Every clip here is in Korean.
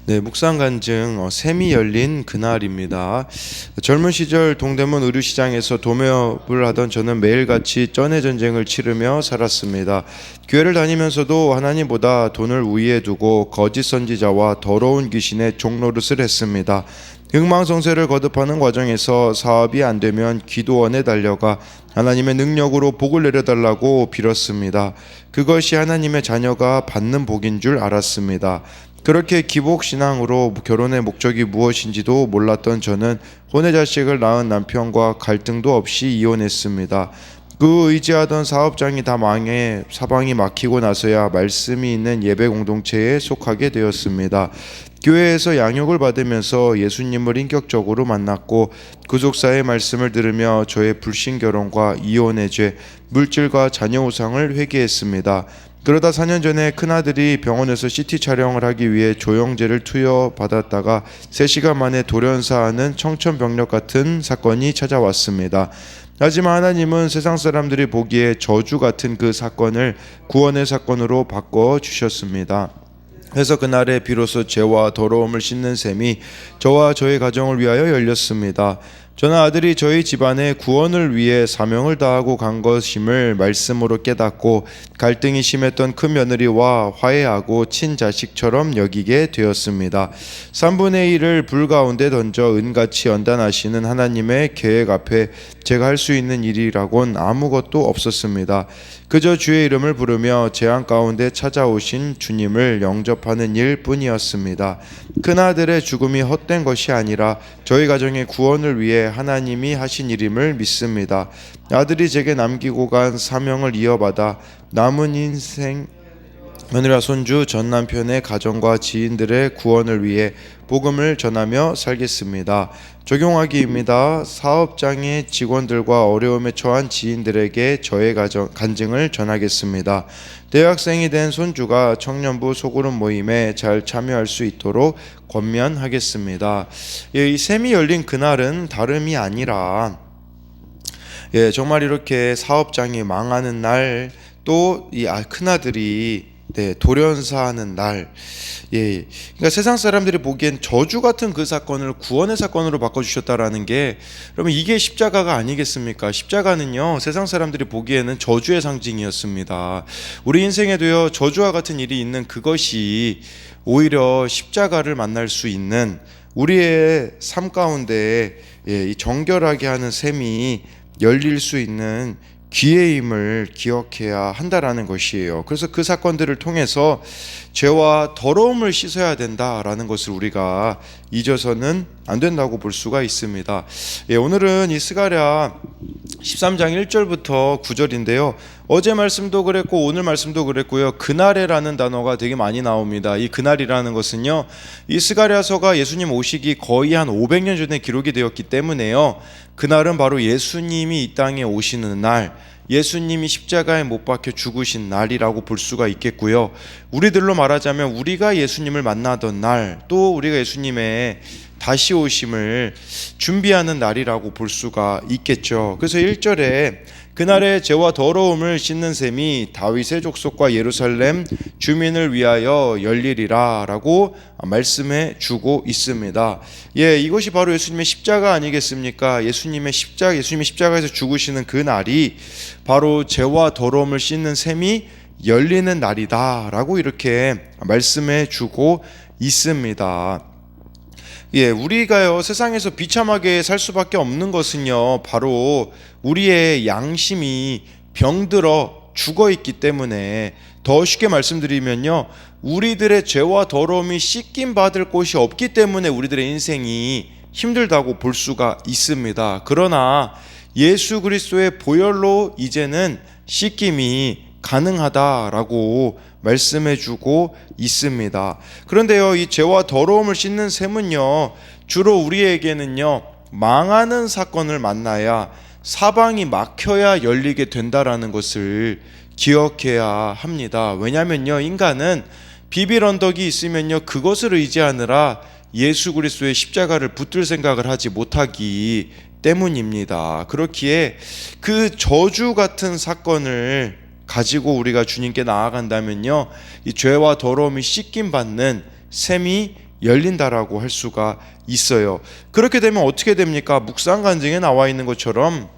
네, 묵상 간증 샘이 열린 그날입니다. 젊은 시절 동대문 의류시장에서 도매업을 하던 저는 매일같이 쩐의 전쟁을 치르며 살았습니다. 교회를 다니면서도 하나님보다 돈을 우위에 두고 거짓 선지자와 더러운 귀신의 종노릇을 했습니다. 흥망성쇠를 거듭하는 과정에서 사업이 안 되면 기도원에 달려가 하나님의 능력으로 복을 내려달라고 빌었습니다. 그것이 하나님의 자녀가 받는 복인 줄 알았습니다. 그렇게 기복신앙으로 결혼의 목적이 무엇인지도 몰랐던 저는 혼외 자식을 낳은 남편과 갈등도 없이 이혼했습니다. 그 의지하던 사업장이 다 망해 사방이 막히고 나서야 말씀이 있는 예배 공동체에 속하게 되었습니다. 교회에서 양육을 받으면서 예수님을 인격적으로 만났고 구속사의 말씀을 들으며 저의 불신 결혼과 이혼의 죄, 물질과 자녀 우상을 회개했습니다. 그러다 4년 전에 큰아들이 병원에서 CT 촬영을 하기 위해 조영제를 투여받았다가 3시간 만에 돌연사하는 청천벽력 같은 사건이 찾아왔습니다. 하지만 하나님은 세상 사람들이 보기에 저주 같은 그 사건을 구원의 사건으로 바꿔주셨습니다. 그래서 그날에 비로소 죄와 더러움을 씻는 셈이 저와 저의 가정을 위하여 열렸습니다. 저는 아들이 저희 집안의 구원을 위해 사명을 다하고 간 것임을 말씀으로 깨닫고 갈등이 심했던 큰며느리와 화해하고 친자식처럼 여기게 되었습니다. 3분의 1을 불 가운데 던져 은같이 연단하시는 하나님의 계획 앞에 제가 할 수 있는 일이라곤 아무것도 없었습니다. 그저 주의 이름을 부르며 재앙 가운데 찾아오신 주님을 영접하는 일뿐이었습니다. 큰아들의 죽음이 헛된 것이 아니라 저희 가정의 구원을 위해 하나님이 하신 일임을 믿습니다. 아들이 제게 남기고 간 사명을 이어받아 남은 인생 며느리와 손주, 전 남편의 가정과 지인들의 구원을 위해 복음을 전하며 살겠습니다. 적용하기입니다. 사업장의 직원들과 어려움에 처한 지인들에게 저의 간증을 전하겠습니다. 대학생이 된 손주가 청년부 소그룹 모임에 잘 참여할 수 있도록 권면하겠습니다. 이 샘이 열린 그날은 다름이 아니라 정말 이렇게 사업장이 망하는 날, 또 이 큰아들이 돌연사하는 날, 그러니까 세상 사람들이 보기엔 저주 같은 그 사건을 구원의 사건으로 바꿔주셨다라는 게, 그러면 이게 십자가가 아니겠습니까? 십자가는요, 세상 사람들이 보기에는 저주의 상징이었습니다. 우리 인생에도요, 저주와 같은 일이 있는 그것이 오히려 십자가를 만날 수 있는 우리의 삶 가운데 이 정결하게 하는 셈이 열릴 수 있는 기회임을 기억해야 한다라는 것이에요. 그래서 그 사건들을 통해서 죄와 더러움을 씻어야 된다라는 것을 우리가 잊어서는 안 된다고 볼 수가 있습니다. 오늘은 이 스가랴 13장 1절부터 9절인데요. 어제 말씀도 그랬고 오늘 말씀도 그랬고요. 그날에라는 단어가 되게 많이 나옵니다. 이 그날이라는 것은요, 이 스가랴서가 예수님 오시기 거의 한 500년 전에 기록이 되었기 때문에요. 그날은 바로 예수님이 이 땅에 오시는 날, 예수님이 십자가에 못 박혀 죽으신 날이라고 볼 수가 있겠고요. 우리들로 말하자면 우리가 예수님을 만나던 날, 또 우리가 예수님의 다시 오심을 준비하는 날이라고 볼 수가 있겠죠. 그래서 1절에 그날의 죄와 더러움을 씻는 셈이 다윗의 족속과 예루살렘 주민을 위하여 열리리라 라고 말씀해 주고 있습니다. 이것이 바로 예수님의 십자가 아니겠습니까? 예수님이 십자가에서 죽으시는 그 날이 바로 죄와 더러움을 씻는 셈이 열리는 날이다 라고 이렇게 말씀해 주고 있습니다. 우리가요, 세상에서 비참하게 살 수밖에 없는 것은요, 바로 우리의 양심이 병들어 죽어 있기 때문에, 더 쉽게 말씀드리면요, 우리들의 죄와 더러움이 씻김 받을 곳이 없기 때문에 우리들의 인생이 힘들다고 볼 수가 있습니다. 그러나 예수 그리스도의 보혈로 이제는 씻김이 가능하다라고 말씀해주고 있습니다. 그런데요, 이 죄와 더러움을 씻는 셈은요, 주로 우리에게는요, 망하는 사건을 만나야, 사방이 막혀야 열리게 된다라는 것을 기억해야 합니다. 왜냐면요, 인간은 비빌 언덕이 있으면요, 그것을 의지하느라 예수 그리스도의 십자가를 붙들 생각을 하지 못하기 때문입니다. 그렇기에 그 저주 같은 사건을 가지고 우리가 주님께 나아간다면요, 이 죄와 더러움이 씻김 받는 샘이 열린다라고 할 수가 있어요. 그렇게 되면 어떻게 됩니까? 묵상간증에 나와 있는 것처럼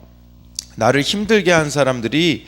나를 힘들게 한 사람들이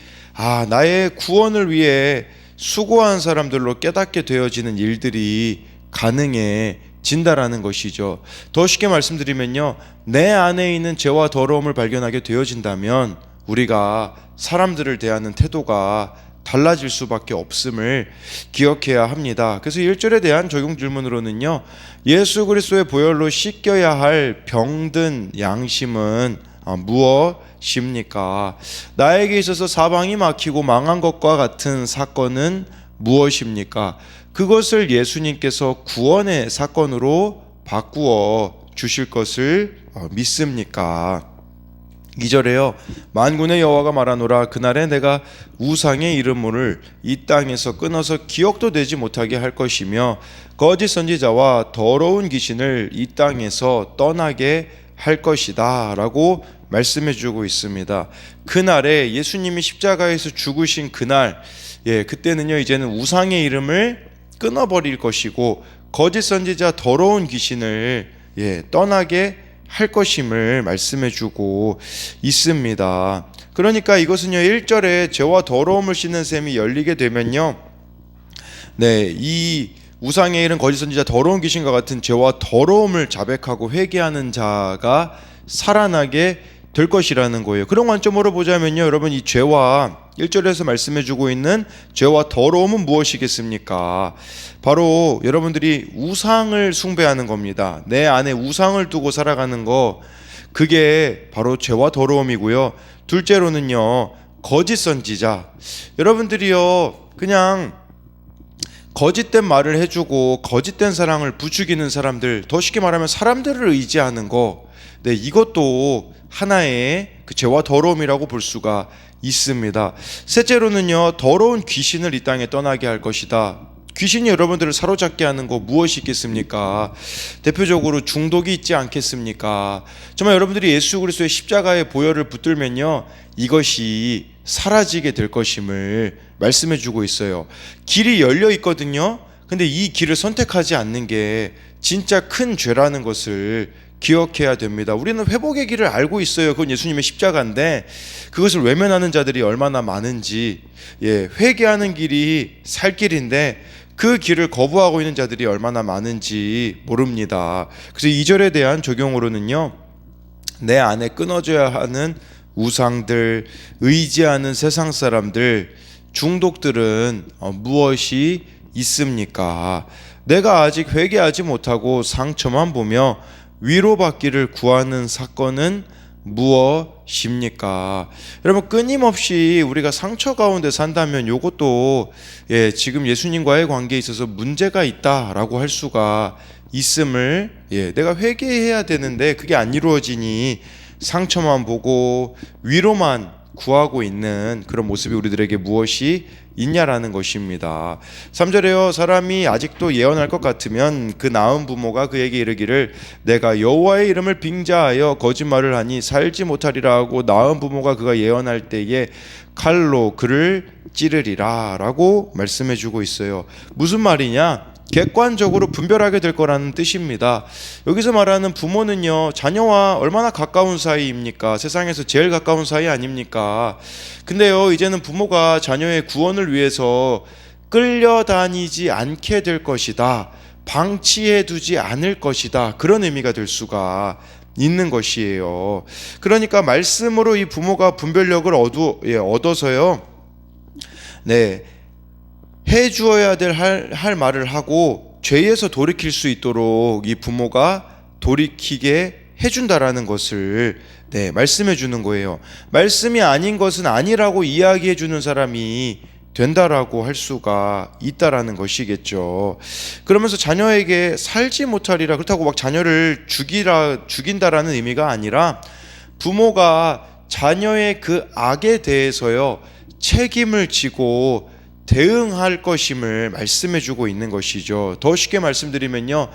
나의 구원을 위해 수고한 사람들로 깨닫게 되어지는 일들이 가능해진다라는 것이죠. 더 쉽게 말씀드리면요, 내 안에 있는 죄와 더러움을 발견하게 되어진다면 우리가 사람들을 대하는 태도가 달라질 수밖에 없음을 기억해야 합니다. 그래서 1절에 대한 적용 질문으로는요, 예수 그리스도의 보혈로 씻겨야 할 병든 양심은 무엇입니까? 나에게 있어서 사방이 막히고 망한 것과 같은 사건은 무엇입니까? 그것을 예수님께서 구원의 사건으로 바꾸어 주실 것을 믿습니까? 2절에요. 만군의 여호와가 말하노라. 그날에 내가 우상의 이름을 이 땅에서 끊어서 기억도 되지 못하게 할 것이며 거짓 선지자와 더러운 귀신을 이 땅에서 떠나게 할 것이다 라고 말씀해 주고 있습니다. 그날에 예수님이 십자가에서 죽으신 그날, 그때는요, 이제는 우상의 이름을 끊어버릴 것이고 거짓 선지자 더러운 귀신을 떠나게 할 것임을 말씀해 주고 있습니다. 그러니까 이것은요, 1절에 죄와 더러움을 씻는 샘이 열리게 되면요, 이 우상의 일은 거짓 선지자 더러운 귀신과 같은 죄와 더러움을 자백하고 회개하는 자가 살아나게 될 것이라는 거예요. 그런 관점으로 보자면요, 여러분, 이 죄와 1절에서 말씀해 주고 있는 죄와 더러움은 무엇이겠습니까? 바로 여러분들이 우상을 숭배하는 겁니다. 내 안에 우상을 두고 살아가는 거, 그게 바로 죄와 더러움이고요. 둘째로는요, 거짓 선지자. 여러분들이요, 그냥 거짓된 말을 해주고 거짓된 사랑을 부추기는 사람들, 더 쉽게 말하면 사람들을 의지하는 거, 이것도 하나의 그 죄와 더러움이라고 볼 수가 있습니다. 셋째로는요, 더러운 귀신을 이 땅에 떠나게 할 것이다. 귀신이 여러분들을 사로잡게 하는 거 무엇이 있겠습니까? 대표적으로 중독이 있지 않겠습니까? 정말 여러분들이 예수 그리스도의 십자가의 보혈을 붙들면요, 이것이 사라지게 될 것임을 말씀해 주고 있어요. 길이 열려 있거든요. 근데 이 길을 선택하지 않는 게 진짜 큰 죄라는 것을 기억해야 됩니다. 우리는 회복의 길을 알고 있어요. 그건 예수님의 십자가인데 그것을 외면하는 자들이 얼마나 많은지, 회개하는 길이 살 길인데 그 길을 거부하고 있는 자들이 얼마나 많은지 모릅니다. 그래서 2절에 대한 적용으로는요, 내 안에 끊어져야 하는 우상들, 의지하는 세상 사람들, 중독들은 무엇이 있습니까? 내가 아직 회개하지 못하고 상처만 보며 위로받기를 구하는 사건은 무엇입니까? 여러분, 끊임없이 우리가 상처 가운데 산다면 이것도 지금 예수님과의 관계에 있어서 문제가 있다라고 할 수가 있음을, 내가 회개해야 되는데 그게 안 이루어지니 상처만 보고 위로만 구하고 있는 그런 모습이 우리들에게 무엇이 있냐라는 것입니다. 3절에요. 사람이 아직도 예언할 것 같으면 그 낳은 부모가 그에게 이르기를 내가 여호와의 이름을 빙자하여 거짓말을 하니 살지 못하리라 하고 낳은 부모가 그가 예언할 때에 칼로 그를 찌르리라 라고 말씀해 주고 있어요. 무슨 말이냐? 객관적으로 분별하게 될 거라는 뜻입니다. 여기서 말하는 부모는요, 자녀와 얼마나 가까운 사이입니까? 세상에서 제일 가까운 사이 아닙니까? 근데요, 이제는 부모가 자녀의 구원을 위해서 끌려다니지 않게 될 것이다, 방치해 두지 않을 것이다, 그런 의미가 될 수가 있는 것이에요. 그러니까 말씀으로 이 부모가 분별력을 얻어서요, 해주어야 될 할 말을 하고 죄에서 돌이킬 수 있도록 이 부모가 돌이키게 해준다라는 것을 말씀해 주는 거예요. 말씀이 아닌 것은 아니라고 이야기해 주는 사람이 된다라고 할 수가 있다라는 것이겠죠. 그러면서 자녀에게 살지 못하리라, 그렇다고 막 자녀를 죽인다라는 의미가 아니라 부모가 자녀의 그 악에 대해서요, 책임을 지고 대응할 것임을 말씀해 주고 있는 것이죠. 더 쉽게 말씀드리면요,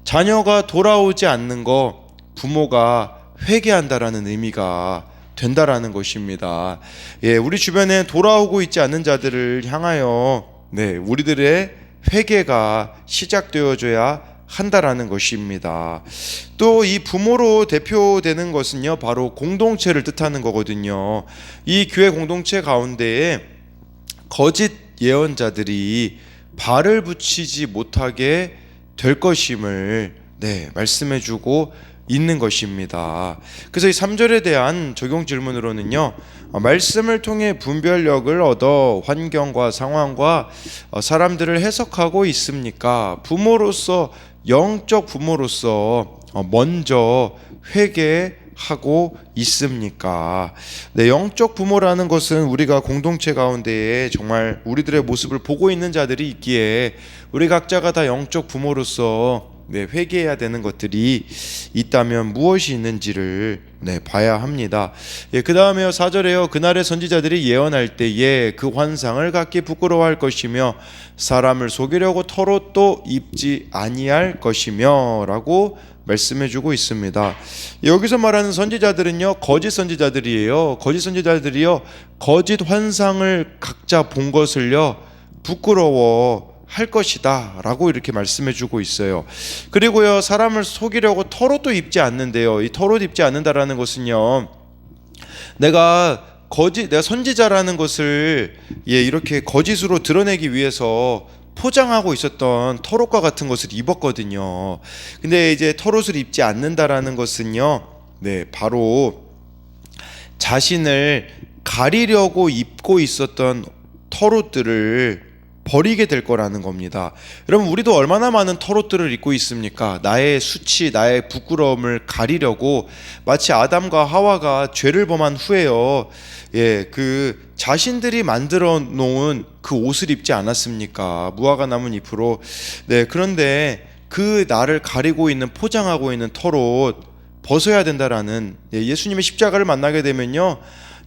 자녀가 돌아오지 않는 거 부모가 회개한다라는 의미가 된다라는 것입니다. 우리 주변에 돌아오고 있지 않는 자들을 향하여 우리들의 회개가 시작되어져야 한다라는 것입니다. 또 이 부모로 대표되는 것은요, 바로 공동체를 뜻하는 거거든요. 이 교회 공동체 가운데에 거짓 예언자들이 발을 붙이지 못하게 될 것임을 말씀해주고 있는 것입니다. 그래서 이 3절에 대한 적용 질문으로는요, 말씀을 통해 분별력을 얻어 환경과 상황과 사람들을 해석하고 있습니까? 부모로서, 영적 부모로서 먼저 회개하고 있습니까? 영적 부모라는 것은 우리가 공동체 가운데에 정말 우리들의 모습을 보고 있는 자들이 있기에 우리 각자가 다 영적 부모로서 회개해야 되는 것들이 있다면 무엇이 있는지를 봐야 합니다. 그 다음에요, 4절에요. 그날의 선지자들이 예언할 때에 그 환상을 갖기 부끄러워할 것이며 사람을 속이려고 털옷도 입지 아니할 것이며 라고 말씀해주고 있습니다. 여기서 말하는 선지자들은요, 거짓 선지자들이에요. 거짓 선지자들이요, 거짓 환상을 각자 본 것을요 부끄러워 할 것이다 라고 이렇게 말씀해주고 있어요. 그리고요, 사람을 속이려고 털옷도 입지 않는데요, 이 털옷 입지 않는다라는 것은요, 내가 선지자라는 것을 이렇게 거짓으로 드러내기 위해서 포장하고 있었던 털옷과 같은 것을 입었거든요. 근데 이제 털옷을 입지 않는다라는 것은요, 바로 자신을 가리려고 입고 있었던 털옷들을 버리게 될 거라는 겁니다. 여러분, 우리도 얼마나 많은 털옷들을 입고 있습니까? 나의 수치, 나의 부끄러움을 가리려고 마치 아담과 하와가 죄를 범한 후에요, 그 자신들이 만들어 놓은 그 옷을 입지 않았습니까? 무화과 나무 잎으로. 그런데 그 나를 가리고 있는, 포장하고 있는 털옷 벗어야 된다라는, 예수님의 십자가를 만나게 되면요,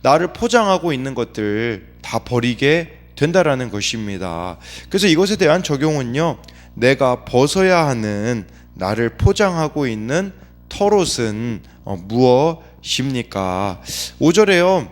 나를 포장하고 있는 것들 다 버리게 된다라는 것입니다. 그래서 이것에 대한 적용은요, 내가 벗어야 하는, 나를 포장하고 있는 털옷은 무엇입니까? 5절에요,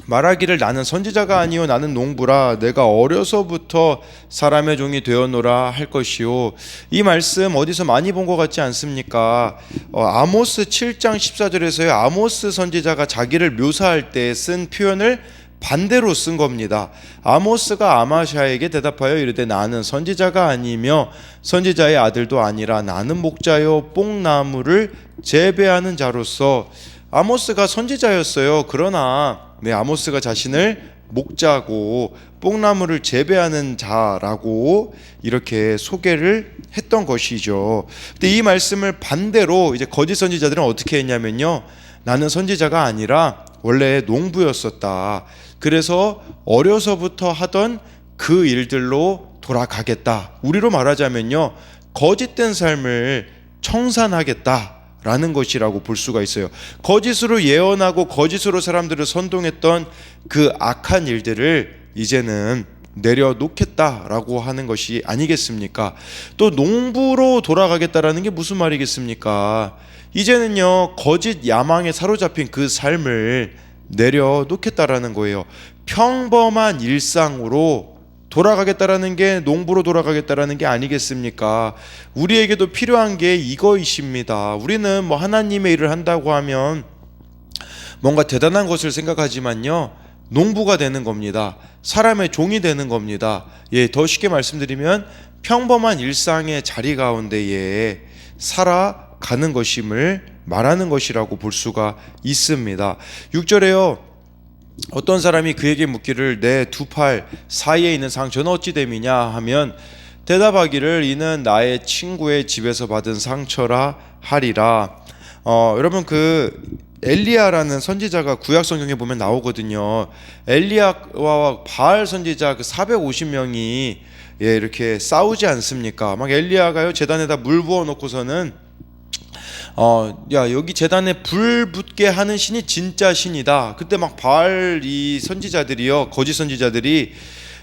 말하기를 나는 선지자가 아니요 나는 농부라 내가 어려서부터 사람의 종이 되었노라 할 것이요. 이 말씀 어디서 많이 본 것 같지 않습니까? 아모스 7장 14절에서요, 아모스 선지자가 자기를 묘사할 때 쓴 표현을 반대로 쓴 겁니다. 아모스가 아마샤에게 대답하여 이르되 나는 선지자가 아니며 선지자의 아들도 아니라 나는 목자요 뽕나무를 재배하는 자로서. 아모스가 선지자였어요. 그러나 아모스가 자신을 목자고 뽕나무를 재배하는 자라고 이렇게 소개를 했던 것이죠. 근데 이 말씀을 반대로 이제 거짓 선지자들은 어떻게 했냐면요, 나는 선지자가 아니라 원래 농부였었다. 그래서 어려서부터 하던 그 일들로 돌아가겠다. 우리로 말하자면요, 거짓된 삶을 청산하겠다라는 것이라고 볼 수가 있어요. 거짓으로 예언하고 거짓으로 사람들을 선동했던 그 악한 일들을 이제는 내려놓겠다라고 하는 것이 아니겠습니까? 또 농부로 돌아가겠다라는 게 무슨 말이겠습니까? 이제는요, 거짓 야망에 사로잡힌 그 삶을 내려놓겠다라는 거예요. 평범한 일상으로 돌아가겠다라는 게, 농부로 돌아가겠다라는 게 아니겠습니까? 우리에게도 필요한 게 이거이십니다. 우리는 하나님의 일을 한다고 하면 뭔가 대단한 것을 생각하지만요, 농부가 되는 겁니다. 사람의 종이 되는 겁니다. 더 쉽게 말씀드리면 평범한 일상의 자리 가운데에 살아가는 것임을 말하는 것이라고 볼 수가 있습니다. 6절에요, 어떤 사람이 그에게 묻기를 내 두 팔 사이에 있는 상처는 어찌 됨이냐 하면 대답하기를 이는 나의 친구의 집에서 받은 상처라 하리라. 여러분, 그 엘리야라는 선지자가 구약 성경에 보면 나오거든요. 엘리야와 바알 선지자 그 450명이 이렇게 싸우지 않습니까? 막 엘리야가요, 제단에다 물 부어 놓고서는 야, 여기 제단에 불 붙게 하는 신이 진짜 신이다. 그때 막 바알 이 선지자들이요, 거짓 선지자들이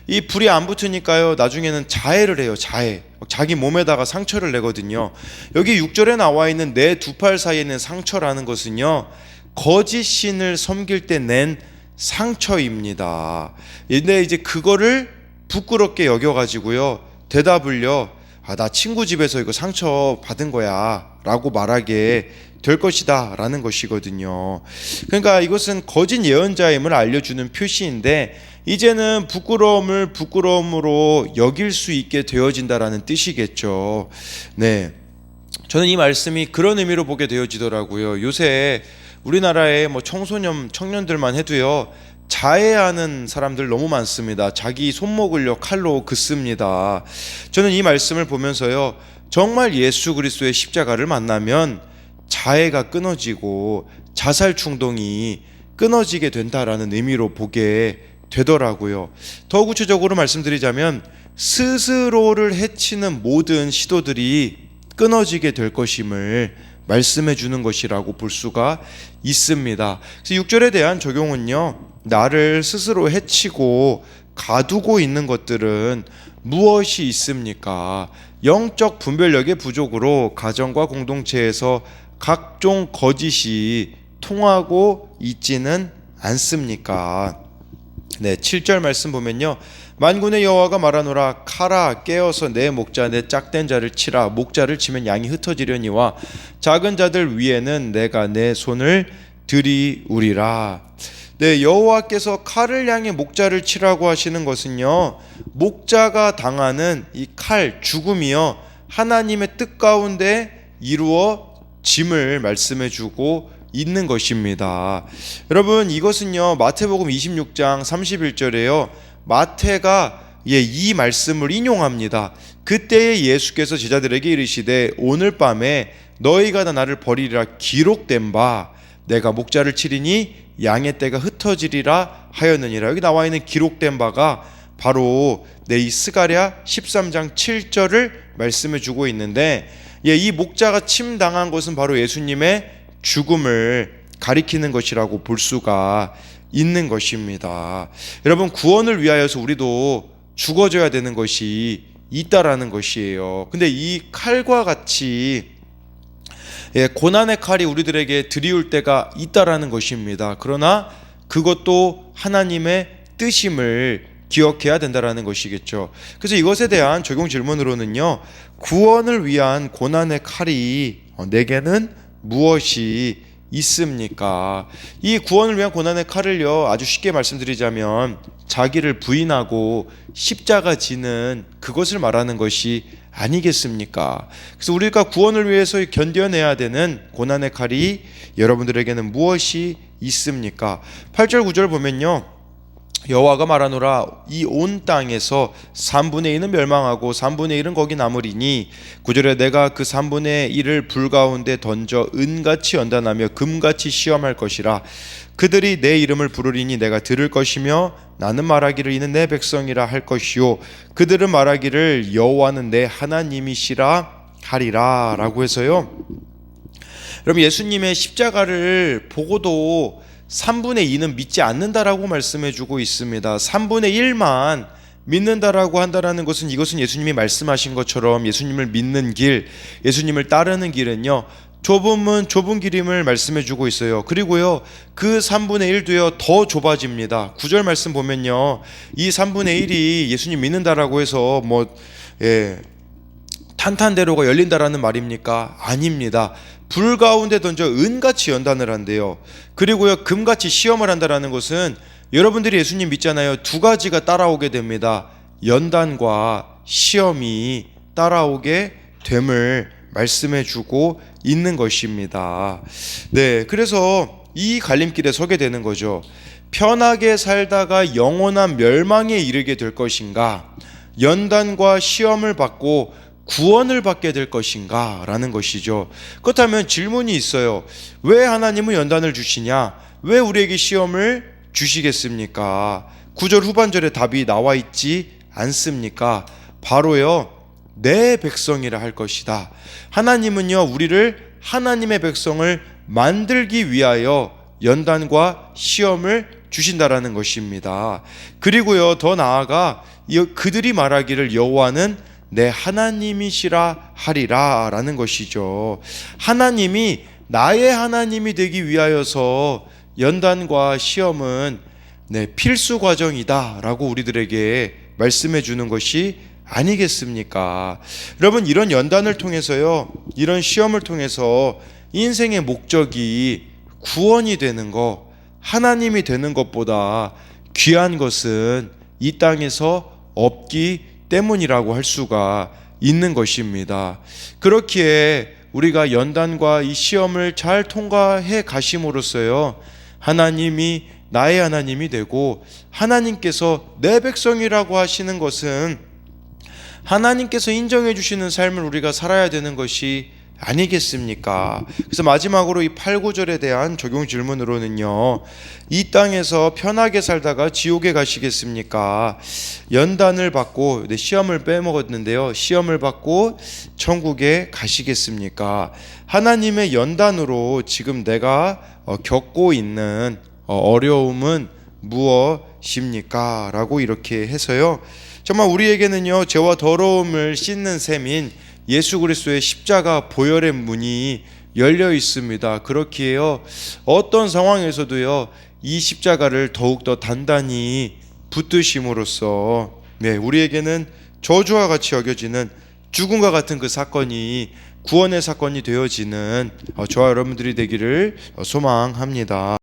이 불이 안 붙으니까요, 나중에는 자해를 해요. 자해. 자기 몸에다가 상처를 내거든요. 여기 6절에 나와 있는 내 두 팔 사이에 있는 상처라는 것은요, 거짓 신을 섬길 때 낸 상처입니다. 근데 이제 그거를 부끄럽게 여겨가지고요, 대답을요, 나 친구 집에서 이거 상처 받은 거야 라고 말하게 될 것이다 라는 것이거든요. 그러니까 이것은 거짓 예언자임을 알려주는 표시인데, 이제는 부끄러움을 부끄러움으로 여길 수 있게 되어진다라는 뜻이겠죠. 네, 저는 이 말씀이 그런 의미로 보게 되어지더라고요. 요새 우리나라의 청년들만 해도요, 자해하는 사람들 너무 많습니다. 자기 손목을요 칼로 긋습니다. 저는 이 말씀을 보면서요, 정말 예수 그리스도의 십자가를 만나면 자해가 끊어지고 자살 충동이 끊어지게 된다라는 의미로 보게 되더라고요. 더 구체적으로 말씀드리자면 스스로를 해치는 모든 시도들이 끊어지게 될 것임을 말씀해 주는 것이라고 볼 수가 있습니다. 그래서 6절에 대한 적용은요, 나를 스스로 해치고 가두고 있는 것들은 무엇이 있습니까? 영적 분별력의 부족으로 가정과 공동체에서 각종 거짓이 통하고 있지는 않습니까? 네, 7절 말씀 보면요, 만군의 여호와가 말하노라, 카라 깨어서 내 목자 내 짝된 자를 치라. 목자를 치면 양이 흩어지려니와 작은 자들 위에는 내가 내 손을 들이우리라. 네, 여호와께서 칼을 향해 목자를 치라고 하시는 것은요, 목자가 당하는 이 칼, 죽음이요, 하나님의 뜻 가운데 이루어짐을 말씀해 주고 있는 것입니다. 여러분, 이것은요, 마태복음 26장 31절에요 마태가 이 말씀을 인용합니다. 그때에 예수께서 제자들에게 이르시되 오늘 밤에 너희가 다 나를 버리리라 기록된 바 내가 목자를 치리니 양의 떼가 흩어지리라 하였느니라. 여기 나와 있는 기록된 바가 바로 이 스가랴 13장 7절을 말씀해 주고 있는데, 이 목자가 침당한 것은 바로 예수님의 죽음을 가리키는 것이라고 볼 수가 있는 것입니다. 여러분, 구원을 위하여서 우리도 죽어져야 되는 것이 있다라는 것이에요. 근데 이 칼과 같이 고난의 칼이 우리들에게 들이올 때가 있다라는 것입니다. 그러나 그것도 하나님의 뜻임을 기억해야 된다라는 것이겠죠. 그래서 이것에 대한 적용 질문으로는요, 구원을 위한 고난의 칼이 내게는 무엇이 있습니까? 이 구원을 위한 고난의 칼을요, 아주 쉽게 말씀드리자면 자기를 부인하고 십자가 지는 그것을 말하는 것이 아니겠습니까? 그래서 우리가 구원을 위해서 견뎌내야 되는 고난의 칼이 여러분들에게는 무엇이 있습니까? 8절 9절 보면요, 여호와가 말하노라, 이 온 땅에서 3분의 1은 멸망하고 3분의 1은 거기 남으리니 9절에 내가 그 3분의 1을 불 가운데 던져 은같이 연단하며 금같이 시험할 것이라. 그들이 내 이름을 부르리니 내가 들을 것이며 나는 말하기를 이는 내 백성이라 할 것이요 그들은 말하기를 여호와는 내 하나님이시라 하리라 라고 해서요, 여러분, 예수님의 십자가를 보고도 3분의 2는 믿지 않는다라고 말씀해 주고 있습니다. 3분의 1만 믿는다라고 한다라는 것은, 이것은 예수님이 말씀하신 것처럼 예수님을 믿는 길, 예수님을 따르는 길은요, 좁은 문 좁은 길임을 말씀해 주고 있어요. 그리고요, 그 3분의 1도요 더 좁아집니다. 9절 말씀 보면요, 이 3분의 1이 예수님 믿는다라고 해서 탄탄대로가 열린다라는 말입니까? 아닙니다. 불 가운데 던져 은같이 연단을 한대요. 그리고요, 금같이 시험을 한다라는 것은, 여러분들이 예수님 믿잖아요, 두 가지가 따라오게 됩니다. 연단과 시험이 따라오게 됨을 말씀해 주고 있는 것입니다. 네, 그래서 이 갈림길에 서게 되는 거죠. 편하게 살다가 영원한 멸망에 이르게 될 것인가, 연단과 시험을 받고 구원을 받게 될 것인가 라는 것이죠. 그렇다면 질문이 있어요. 왜 하나님은 연단을 주시냐? 왜 우리에게 시험을 주시겠습니까? 9절 후반절에 답이 나와 있지 않습니까? 바로요, 내 백성이라 할 것이다. 하나님은요, 우리를, 하나님의 백성을 만들기 위하여 연단과 시험을 주신다라는 것입니다. 그리고요, 더 나아가 그들이 말하기를 여호와는 내 하나님이시라 하리라 라는 것이죠. 하나님이 나의 하나님이 되기 위하여서 연단과 시험은 필수 과정이다 라고 우리들에게 말씀해 주는 것이 아니겠습니까? 여러분, 이런 연단을 통해서요, 이런 시험을 통해서 인생의 목적이 구원이 되는 것, 하나님이 되는 것보다 귀한 것은 이 땅에서 없기 때문이라고 할 수가 있는 것입니다. 그렇기에 우리가 연단과 이 시험을 잘 통과해 가심으로써요, 하나님이 나의 하나님이 되고 하나님께서 내 백성이라고 하시는 것은 하나님께서 인정해 주시는 삶을 우리가 살아야 되는 것이 아니겠습니까? 그래서 마지막으로 이 8, 9절에 대한 적용 질문으로는요, 이 땅에서 편하게 살다가 지옥에 가시겠습니까? 연단을 받고 시험을 빼먹었는데요, 시험을 받고 천국에 가시겠습니까? 하나님의 연단으로 지금 내가 겪고 있는 어려움은 무엇입니까? 라고 이렇게 해서요, 정말 우리에게는요, 죄와 더러움을 씻는 셈인 예수 그리스도의 십자가 보혈의 문이 열려 있습니다. 그렇기에요, 어떤 상황에서도요, 이 십자가를 더욱더 단단히 붙드심으로써 우리에게는 저주와 같이 여겨지는 죽음과 같은 그 사건이 구원의 사건이 되어지는 저와 여러분들이 되기를 소망합니다.